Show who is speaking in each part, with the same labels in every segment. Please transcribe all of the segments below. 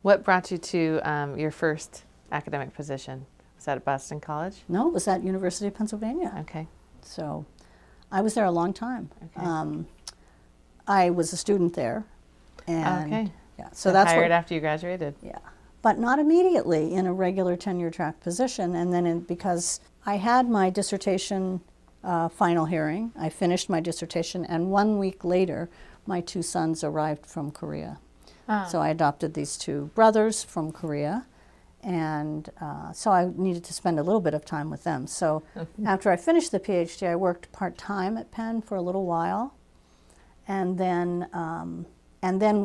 Speaker 1: What brought you to your first academic position? Was that at Boston College?
Speaker 2: No, it was at University of Pennsylvania.
Speaker 1: Okay.
Speaker 2: So I was there a long time.
Speaker 1: Okay.
Speaker 2: I was a student there. And
Speaker 1: Okay.
Speaker 2: yeah,
Speaker 1: So
Speaker 2: that's
Speaker 1: hired
Speaker 2: what,
Speaker 1: after you graduated?
Speaker 2: yeah, but not immediately in a regular tenure track position. And then because I had my dissertation final hearing, I finished my dissertation, and 1 week later, my two sons arrived from Korea. So I adopted these two brothers from Korea, and so I needed to spend a little bit of time with them. So after I finished the PhD, I worked part-time at Penn for a little while, and then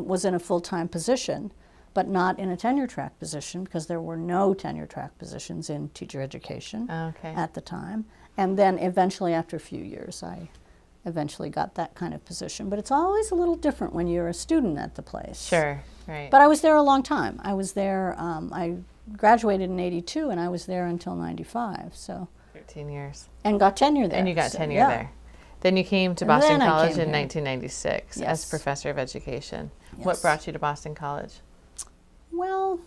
Speaker 2: was in a full-time position, but not in a tenure track position because there were no tenure track positions in teacher education at the time. And then eventually, after a few years, I eventually got that kind of position. But it's always a little different when you're a student at the place.
Speaker 1: Sure, right.
Speaker 2: But I was there a long time. I was there, I graduated in '82, and I was there until '95, so.
Speaker 1: 13 years.
Speaker 2: And got tenure there.
Speaker 1: And you got tenure there. Then you came to Boston College in 1996 as professor of education.
Speaker 2: Yes.
Speaker 1: What brought you to Boston College?
Speaker 2: Well,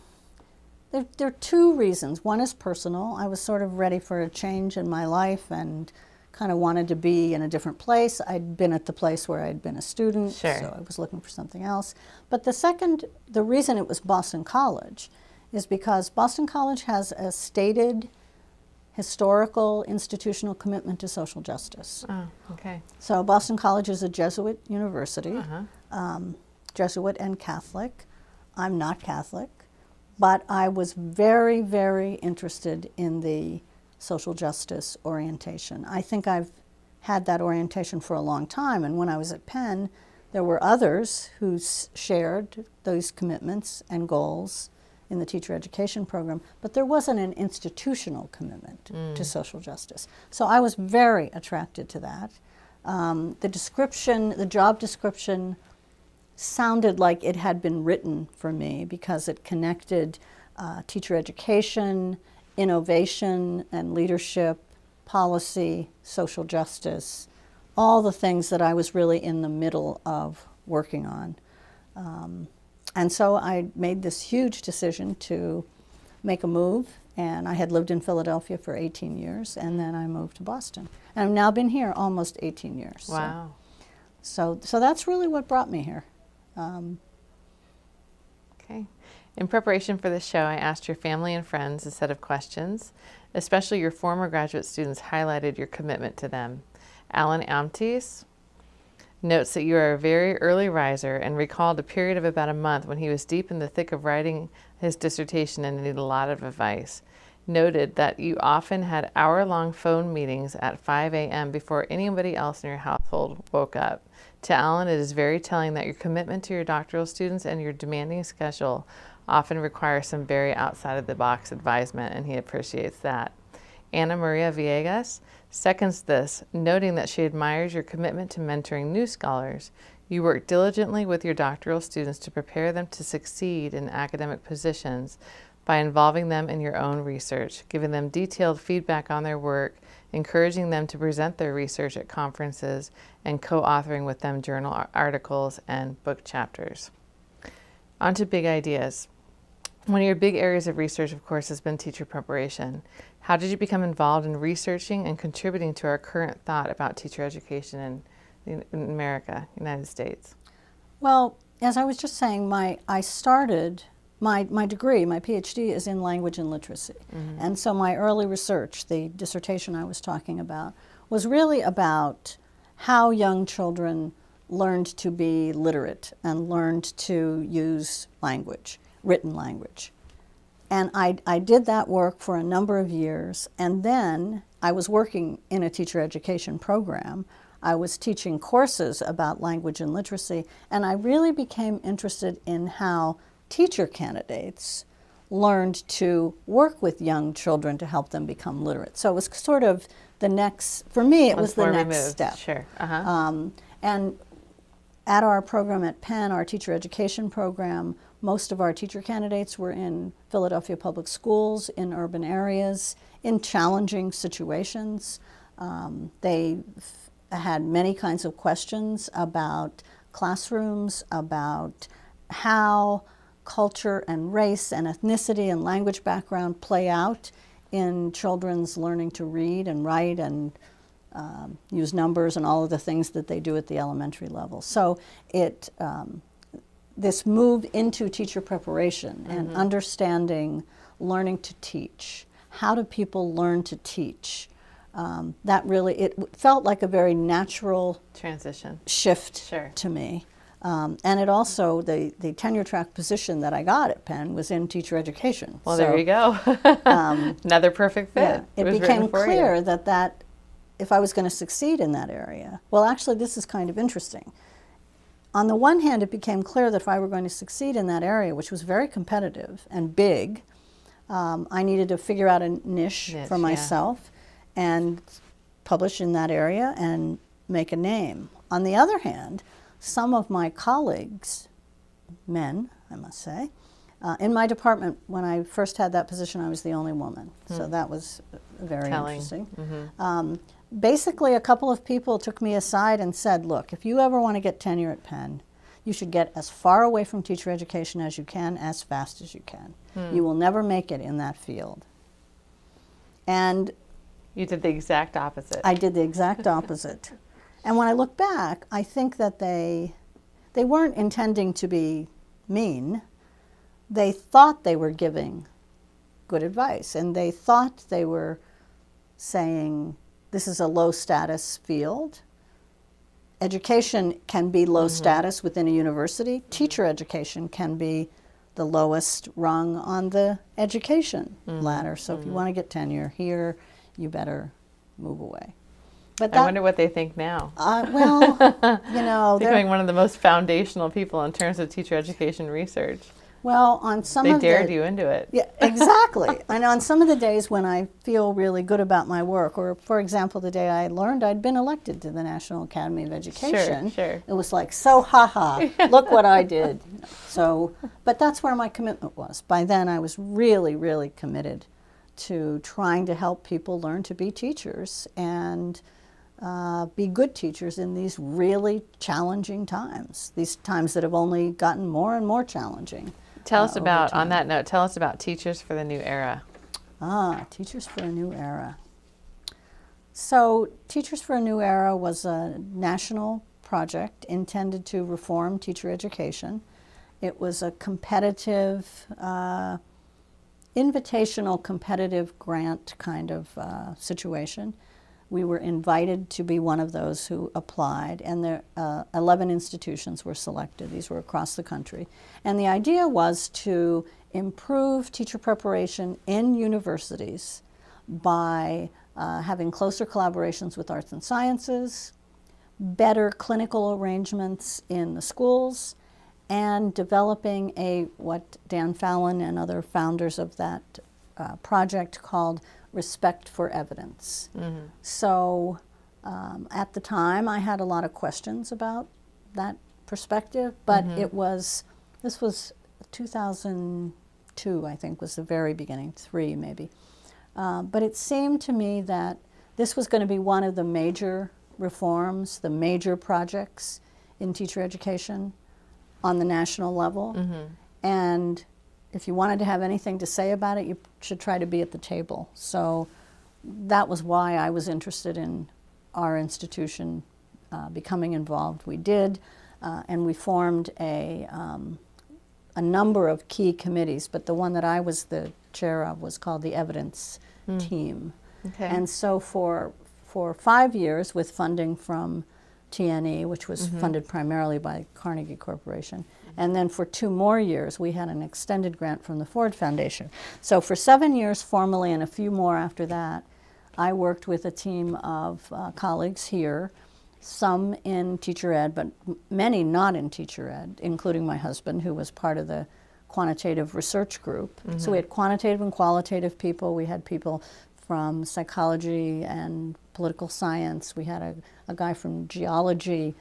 Speaker 2: there are two reasons. One is personal. I was sort of ready for a change in my life and kind of wanted to be in a different place. I'd been at the place where I'd been a student, so I was looking for something else. But the reason it was Boston College is because Boston College has a stated historical institutional commitment to social justice.
Speaker 1: Oh, okay.
Speaker 2: So Boston College is a Jesuit university, Jesuit and Catholic. I'm not Catholic, but I was very, very interested in the social justice orientation. I think I've had that orientation for a long time, and when I was at Penn, there were others who shared those commitments and goals in the teacher education program, but there wasn't an institutional commitment to social justice. So I was very attracted to that. The job description sounded like it had been written for me because it connected teacher education, innovation and leadership, policy, social justice, all the things that I was really in the middle of working on. And so I made this huge decision to make a move, and I had lived in Philadelphia for 18 years, and then I moved to Boston. And I've now been here almost 18 years.
Speaker 1: Wow.
Speaker 2: So that's really what brought me here.
Speaker 1: Okay. In preparation for this show, I asked your family and friends a set of questions. Especially your former graduate students highlighted your commitment to them. Alan Amtes notes that you are a very early riser and recalled a period of about a month when he was deep in the thick of writing his dissertation and needed a lot of advice. Noted that you often had hour-long phone meetings at 5 a.m. before anybody else in your household woke up. To Alan, it is very telling that your commitment to your doctoral students and your demanding schedule often require some very outside-of-the-box advisement, and he appreciates that. Ana Maria Villegas seconds this, noting that she admires your commitment to mentoring new scholars. You work diligently with your doctoral students to prepare them to succeed in academic positions by involving them in your own research, giving them detailed feedback on their work, encouraging them to present their research at conferences, and co-authoring with them journal articles and book chapters. On to big ideas. One of your big areas of research, of course, has been teacher preparation. How did you become involved in researching and contributing to our current thought about teacher education in America, United States?
Speaker 2: Well, as I was just saying, I started my degree, my PhD, is in language and literacy. And so my early research, the dissertation I was talking about, was really about how young children learned to be literate and learned to use language, written language. And I did that work for a number of years, and then I was working in a teacher education program. I was teaching courses about language and literacy, and I really became interested in how teacher candidates learned to work with young children to help them become literate. So it was sort of the next, for me, it was the next step.
Speaker 1: Sure.
Speaker 2: And at our program at Penn, our teacher education program, most of our teacher candidates were in Philadelphia public schools, in urban areas, in challenging situations. They had many kinds of questions about classrooms, about how culture and race and ethnicity and language background play out in children's learning to read and write and use numbers and all of the things that they do at the elementary level. So this move into teacher preparation and understanding learning to teach. How do people learn to teach? It felt like a very natural
Speaker 1: transition
Speaker 2: shift to me. And it also, the tenure track position that I got at Penn was in teacher education.
Speaker 1: Well, there you go. Another perfect fit.
Speaker 2: Yeah, it became clear that if I was going to succeed in that area, well, actually, this is kind of interesting. On the one hand, it became clear that if I were going to succeed in that area, which was very competitive and big, I needed to figure out a niche for myself and publish in that area and make a name. On the other hand, some of my colleagues, men, I must say, in my department, when I first had that position, I was the only woman. So that was very interesting. Basically, a couple of people took me aside and said, look, if you ever want to get tenure at Penn, you should get as far away from teacher education as you can, as fast as you can. You will never make it in that field. And
Speaker 1: you did the exact opposite.
Speaker 2: I did the exact opposite. And when I look back, I think that they weren't intending to be mean. They thought they were giving good advice, and they thought they were saying, this is a low status field. Education can be low status within a university. Teacher education can be the lowest rung on the education ladder. So if you want to get tenure here, you better move away. But
Speaker 1: I wonder what they think now.
Speaker 2: Well, you know,
Speaker 1: becoming one of the most foundational people in terms of teacher education research.
Speaker 2: Well, on some of
Speaker 1: they dared you into it.
Speaker 2: Yeah, exactly. And on some of the days when I feel really good about my work, or for example, the day I learned I'd been elected to the National Academy of Education,
Speaker 1: sure.
Speaker 2: It was like, so haha, look what I did. So, but that's where my commitment was. By then, I was really, really committed to trying to help people learn to be teachers and be good teachers in these really challenging times, these times that have only gotten more and more challenging.
Speaker 1: Tell us about, on that note, tell us about Teachers for the New Era.
Speaker 2: Teachers for a New Era. So Teachers for a New Era was a national project intended to reform teacher education. It was a competitive, invitational competitive grant kind of situation. We were invited to be one of those who applied, and there 11 institutions were selected. These were across the country. And the idea was to improve teacher preparation in universities by having closer collaborations with arts and sciences, better clinical arrangements in the schools, and developing what Dan Fallon and other founders of that project called respect for evidence. So at the time, I had a lot of questions about that perspective, but this was 2002, I think, was the very beginning, 3 maybe. But it seemed to me that this was going to be one of the major reforms, the major projects in teacher education on the national level. And if you wanted to have anything to say about it, you should try to be at the table. So that was why I was interested in our institution becoming involved. We did, and we formed a number of key committees, but the one that I was the chair of was called the Evidence Team. And so for 5 years, with funding from TNE, which was funded primarily by Carnegie Corporation, and then for 2 more years, we had an extended grant from the Ford Foundation. So for 7 years formally and a few more after that, I worked with a team of colleagues here, some in teacher ed, but many not in teacher ed, including my husband, who was part of the quantitative research group. So we had quantitative and qualitative people. We had people from psychology and political science. We had a guy from geology,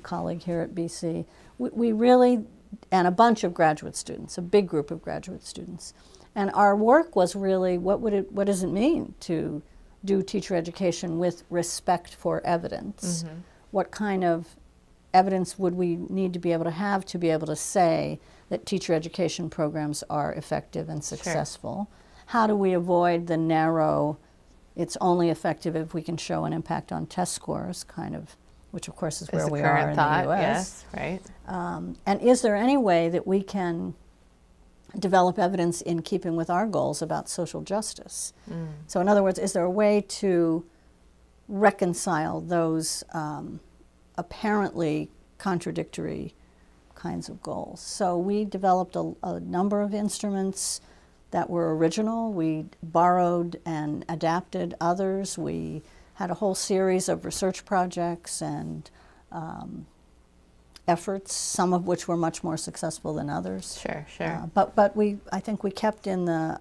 Speaker 2: colleague here at BC. We really, and a bunch of graduate students, a big group of graduate students. And our work was really, what does it mean to do teacher education with respect for evidence? What kind of evidence would we need to be able to say that teacher education programs are effective and successful? How do we avoid the narrow, it's only effective if we can show an impact on test scores, kind of, which of course is where
Speaker 1: Is the
Speaker 2: we are
Speaker 1: current
Speaker 2: in
Speaker 1: thought,
Speaker 2: the US.
Speaker 1: yes, right?
Speaker 2: And is there any way that we can develop evidence in keeping with our goals about social justice? So in other words, is there a way to reconcile those apparently contradictory kinds of goals? So we developed a number of instruments that were original. We borrowed and adapted others. We had a whole series of research projects and efforts, some of which were much more successful than others.
Speaker 1: Sure, sure.
Speaker 2: But I think we kept in the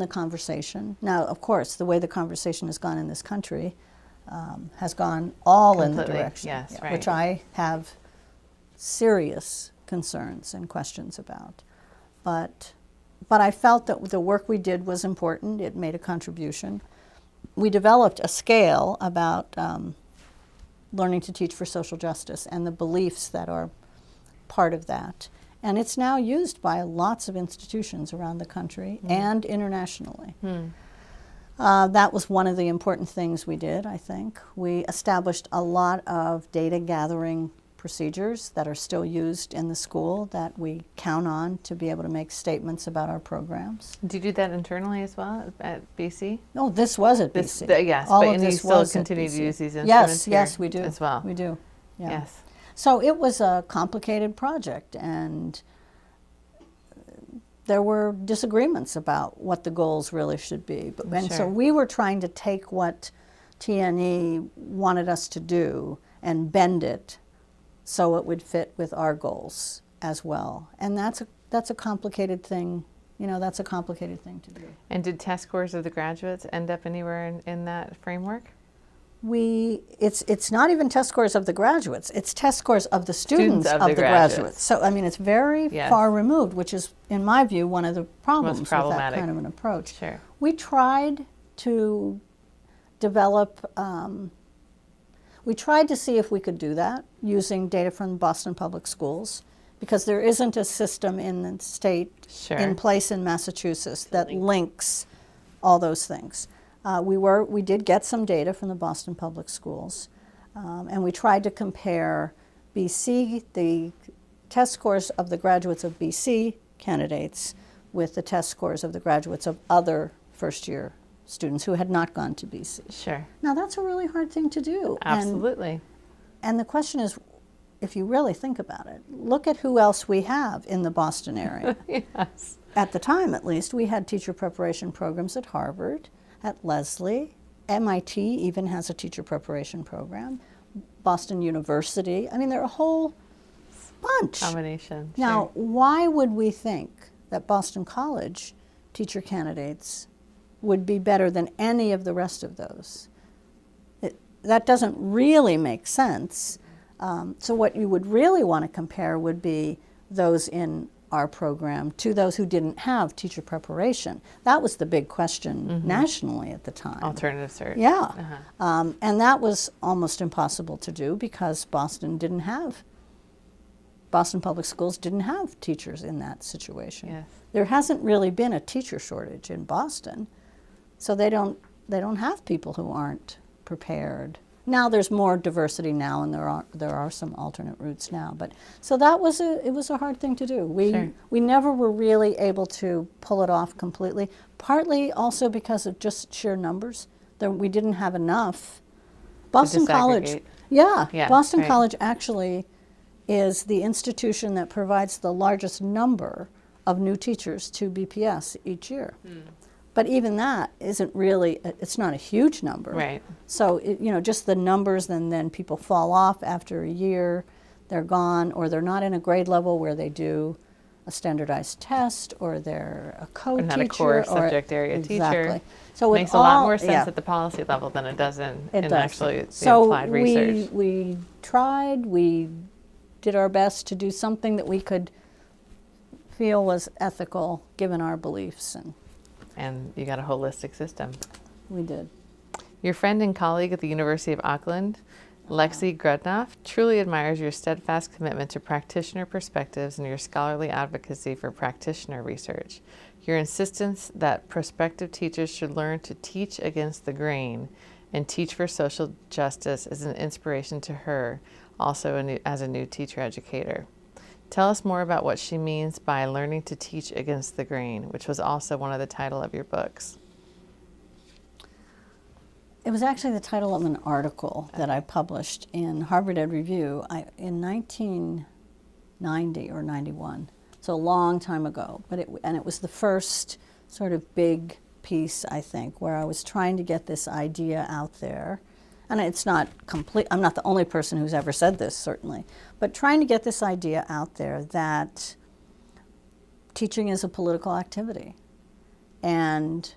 Speaker 2: conversation. Now, of course, the way the conversation has gone in this country has gone all in the
Speaker 1: Completely,
Speaker 2: direction,
Speaker 1: yes, right.
Speaker 2: which I have serious concerns and questions about. But I felt that the work we did was important. It made a contribution. We developed a scale about learning to teach for social justice and the beliefs that are part of that. And it's now used by lots of institutions around the country and internationally. That was one of the important things we did, I think. We established a lot of data gathering procedures that are still used in the school that we count on to be able to make statements about our programs.
Speaker 1: Do you do that internally as well at BC?
Speaker 2: No, this was at
Speaker 1: This,
Speaker 2: BC.
Speaker 1: yes,
Speaker 2: All
Speaker 1: but
Speaker 2: of
Speaker 1: and you
Speaker 2: this
Speaker 1: still
Speaker 2: was at
Speaker 1: continue to
Speaker 2: BC.
Speaker 1: use these instruments
Speaker 2: Yes,
Speaker 1: here
Speaker 2: we do.
Speaker 1: as well.
Speaker 2: We do. Yeah.
Speaker 1: Yes.
Speaker 2: So it was a complicated project, and there were disagreements about what the goals really should be. And so
Speaker 1: Sure.
Speaker 2: we were trying to take what TNE wanted us to do and bend it so it would fit with our goals as well. And that's a complicated thing. You know, that's a complicated thing to do.
Speaker 1: And did test scores of the graduates end up anywhere in that framework?
Speaker 2: It's not even test scores of the graduates. It's test scores of the students
Speaker 1: of
Speaker 2: of
Speaker 1: the
Speaker 2: the
Speaker 1: graduates.
Speaker 2: graduates. So I mean, it's very
Speaker 1: Yes.
Speaker 2: far removed, which is, in my view, one of the problems with that
Speaker 1: problematic.
Speaker 2: kind of an approach.
Speaker 1: Sure.
Speaker 2: We tried to develop. We tried to see if we could do that using data from Boston Public Schools, because there isn't a system in the state
Speaker 1: Sure.
Speaker 2: in place in Massachusetts that links all those things. We did get some data from the Boston Public Schools, and we tried to compare the test scores of the graduates of BC candidates with the test scores of the graduates of other first-year students who had not gone to BC.
Speaker 1: Sure.
Speaker 2: Now, that's a really hard thing to do.
Speaker 1: Absolutely.
Speaker 2: And the question is, if you really think about it, look at who else we have in the Boston area.
Speaker 1: Yes.
Speaker 2: At the time, at least, we had teacher preparation programs at Harvard, at Lesley. MIT even has a teacher preparation program. Boston University. I mean, there are a whole bunch.
Speaker 1: Combination.
Speaker 2: Now,
Speaker 1: Sure.
Speaker 2: why would we think that Boston College teacher candidates would be better than any of the rest of those? That doesn't really make sense. So what you would really want to compare would be those in our program to those who didn't have teacher preparation. That was the big question nationally at the time.
Speaker 1: Alternative search.
Speaker 2: Yeah.
Speaker 1: Uh-huh.
Speaker 2: And that was almost impossible to do because Boston Public Schools didn't have teachers in that situation.
Speaker 1: Yes.
Speaker 2: There hasn't really been a teacher shortage in Boston, so they don't have people who aren't prepared. Now there's more diversity now, and there are some alternate routes now. But so it was a hard thing to do. We never were really able to pull it off completely. Partly also because of just sheer numbers. We didn't have enough. Boston College,
Speaker 1: disaggregate.
Speaker 2: yeah, Boston
Speaker 1: right.
Speaker 2: College actually is the institution that provides the largest number of new teachers to BPS each year. But even that isn't really, it's not a huge number.
Speaker 1: Right.
Speaker 2: So, just the numbers, and then people fall off after a year, they're gone, or they're not in a grade level where they do a standardized test, or they're a co-teacher.
Speaker 1: Or not a core subject area
Speaker 2: Exactly.
Speaker 1: teacher.
Speaker 2: So
Speaker 1: Makes a lot more sense
Speaker 2: yeah,
Speaker 1: at the policy level than it does in
Speaker 2: it does.
Speaker 1: actually the
Speaker 2: So
Speaker 1: applied research.
Speaker 2: we tried, we did our best to do something that we could feel was ethical given our beliefs,
Speaker 1: And you got a holistic system.
Speaker 2: we did.
Speaker 1: Your friend and colleague at the University of Auckland, Lexi Grudnoff truly admires your steadfast commitment to practitioner perspectives and your scholarly advocacy for practitioner research. Your insistence that prospective teachers should learn to teach against the grain and teach for social justice is an inspiration to her, also as a new teacher educator. Tell us more about what she means by learning to teach against the grain, which was also one of the title of your books.
Speaker 2: It was actually the title of an article that I published in Harvard Ed Review in 1990 or 91, so a long time ago. But it was the first sort of big piece, I think, where I was trying to get this idea out there. And it's not complete, I'm not the only person who's ever said this, certainly, but trying to get this idea out there that teaching is a political activity. And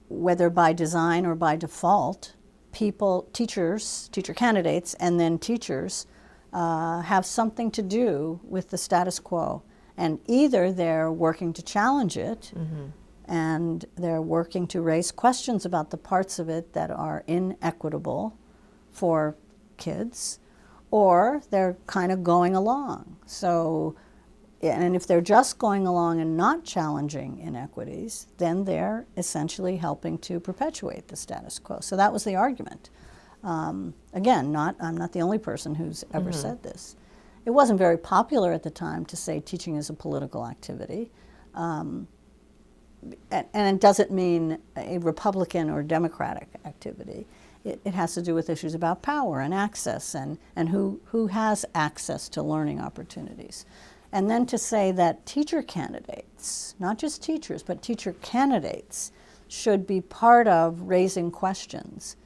Speaker 2: whether by design or by default, teachers, teacher candidates, and then teachers have something to do with the status quo. And either they're working to challenge it, and they're working to raise questions about the parts of it that are inequitable for kids, or they're kind of going along. So, and if they're just going along and not challenging inequities, then they're essentially helping to perpetuate the status quo. So that was the argument. Again, I'm not the only person who's ever said this. It wasn't very popular at the time to say teaching is a political activity. And it doesn't mean a Republican or Democratic activity. It has to do with issues about power and access and who has access to learning opportunities. And then to say that teacher candidates, not just teachers, but teacher candidates should be part of raising questions,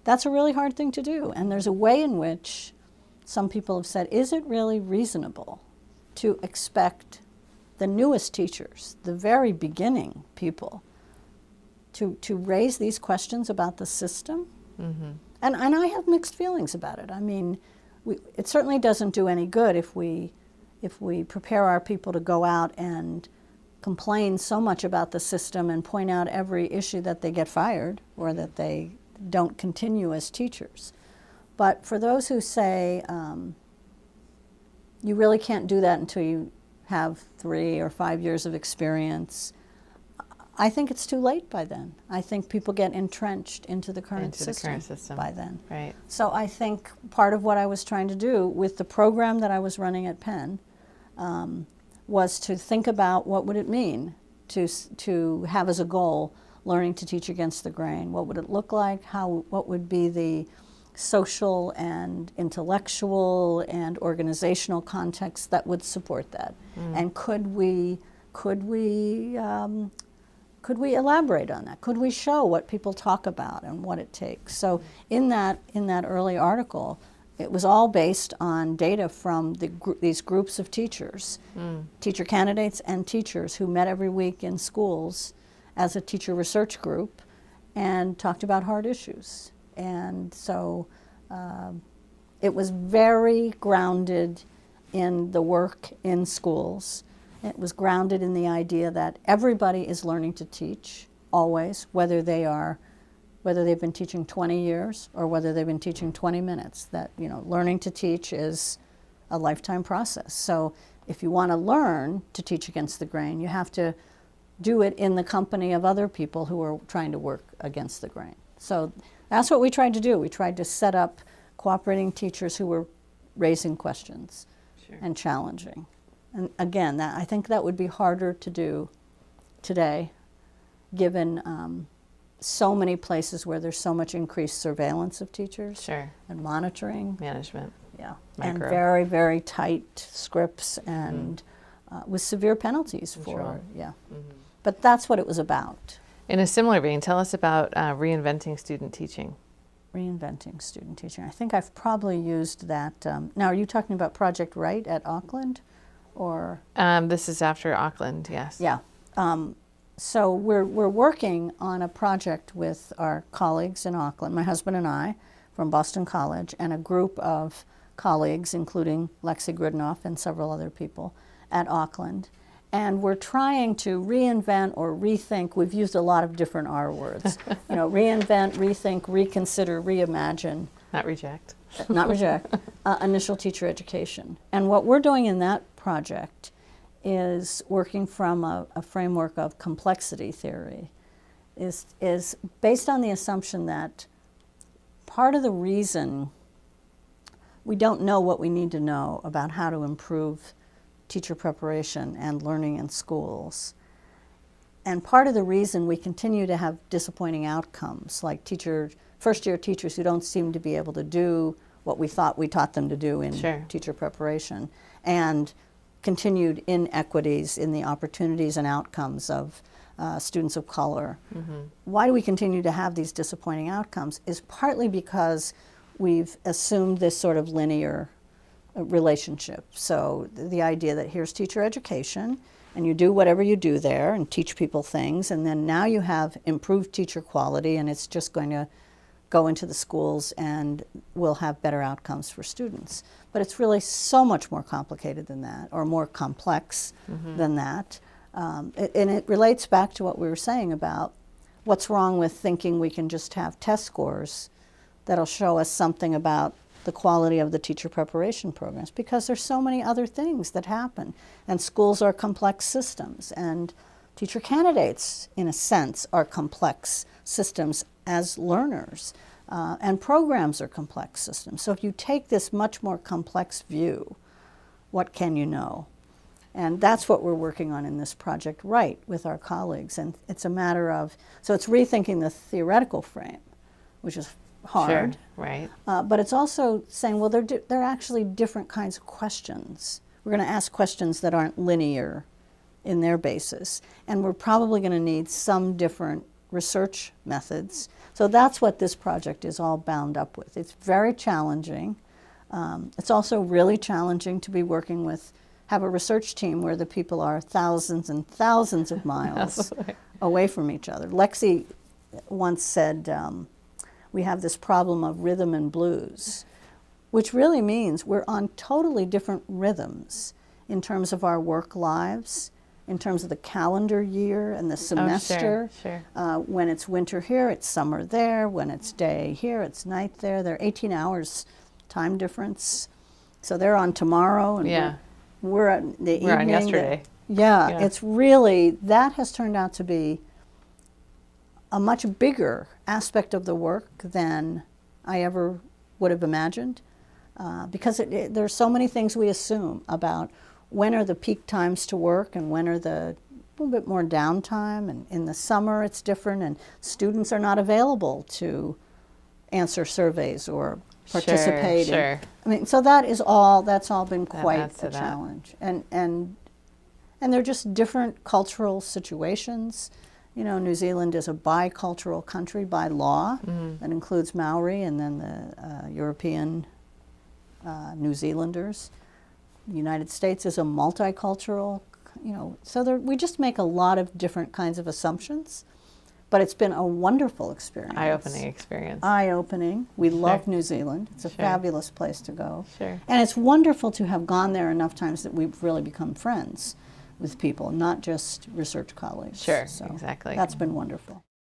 Speaker 2: that's a really hard thing to do. And there's a way in which some people have said, is it really reasonable to expect the newest teachers, the very beginning people, to raise these questions about the system? And I have mixed feelings about it. I mean, it certainly doesn't do any good if we prepare our people to go out and complain so much about the system and point out every issue that they get fired or that they don't continue as teachers. But for those who say you really can't do that until you have 3 or 5 years of experience, I think it's too late by then. I think people get entrenched into the current system by then.
Speaker 1: Right.
Speaker 2: So I think part of what I was trying to do with the program that I was running at Penn was to think about what would it mean to have as a goal learning to teach against the grain. What would it look like? What would be the social and intellectual and organizational context that would support that? And could we elaborate on that? Could we show what people talk about and what it takes? So in that early article, it was all based on data from these groups of teachers, teacher candidates and teachers who met every week in schools as a teacher research group and talked about hard issues. And so it was very grounded in the work in schools. It was grounded in the idea that everybody is learning to teach, always, whether they've been teaching 20 years or whether they've been teaching 20 minutes. That, learning to teach is a lifetime process. So if you want to learn to teach against the grain, you have to do it in the company of other people who are trying to work against the grain. So that's what we tried to do. We tried to set up cooperating teachers who were raising questions and challenging. And again, I think that would be harder to do today, given so many places where there's so much increased surveillance of teachers and monitoring.
Speaker 1: Management.
Speaker 2: Yeah.
Speaker 1: Micro.
Speaker 2: And very, very tight scripts and with severe penalties for, But that's what it was about.
Speaker 1: In a similar vein, tell us about reinventing student teaching.
Speaker 2: Reinventing student teaching. I think I've probably used that. Now, are you talking about Project Right at Auckland? Or
Speaker 1: this is after Auckland, yes.
Speaker 2: Yeah. So we're working on a project with our colleagues in Auckland, my husband and I, from Boston College, and a group of colleagues, including Lexi Grudnoff and several other people at Auckland. And we're trying to reinvent or rethink. We've used a lot of different R words. Reinvent, rethink, reconsider, reimagine.
Speaker 1: Not reject.
Speaker 2: not reject, initial teacher education. And what we're doing in that project is working from a framework of complexity theory, is based on the assumption that part of the reason we don't know what we need to know about how to improve teacher preparation and learning in schools, and part of the reason we continue to have disappointing outcomes, like first-year teachers who don't seem to be able to do what we thought we taught them to do in
Speaker 1: Sure.
Speaker 2: teacher preparation, and continued inequities in the opportunities and outcomes of students of color. Why do we continue to have these disappointing outcomes is partly because we've assumed this sort of linear relationship. So the idea that here's teacher education, and you do whatever you do there and teach people things, and then now you have improved teacher quality, and it's just going to go into the schools and we'll have better outcomes for students. But it's really so much more complicated than that, or more complex than that. And it relates back to what we were saying about what's wrong with thinking we can just have test scores that'll show us something about the quality of the teacher preparation programs, because there's so many other things that happen. And schools are complex systems, and teacher candidates, in a sense, are complex systems as learners. And programs are complex systems. So if you take this much more complex view, what can you know? And that's what we're working on in this project, right, with our colleagues. And it's a matter of, so it's rethinking the theoretical frame, which is hard.
Speaker 1: Sure. Right.
Speaker 2: But it's also saying, well, they're actually different kinds of questions. We're going to ask questions that aren't linear in their basis. And we're probably going to need some different research methods. So that's what this project is all bound up with. It's very challenging. It's also really challenging to be working with, have a research team where the people are thousands and thousands of miles away from each other. Lexi once said, we have this problem of rhythm and blues, which really means we're on totally different rhythms in terms of our work lives, in terms of the calendar year and the semester.
Speaker 1: Oh, sure.
Speaker 2: When it's winter here, it's summer there. When it's day here, it's night there. They're 18 hours time difference. So they're on tomorrow, and we're at the evening.
Speaker 1: We're on yesterday.
Speaker 2: Yeah, it's really, that has turned out to be a much bigger aspect of the work than I ever would have imagined, because there's so many things we assume about when are the peak times to work and when are the little bit more downtime, and in the summer it's different, and students are not available to answer surveys or participate.
Speaker 1: Sure.
Speaker 2: I mean, so that's all been quite a challenge. And they're just different cultural situations. You know, New Zealand is a bicultural country by law. That includes Maori and then the European New Zealanders. The United States is a multicultural, you know, so we just make a lot of different kinds of assumptions. But it's been a wonderful experience.
Speaker 1: Eye-opening experience.
Speaker 2: Eye-opening. We love New Zealand. It's a fabulous place to go.
Speaker 1: Sure.
Speaker 2: And it's wonderful to have gone there enough times that we've really become friends with people, not just research colleagues.
Speaker 1: Sure,
Speaker 2: so
Speaker 1: exactly.
Speaker 2: That's been wonderful.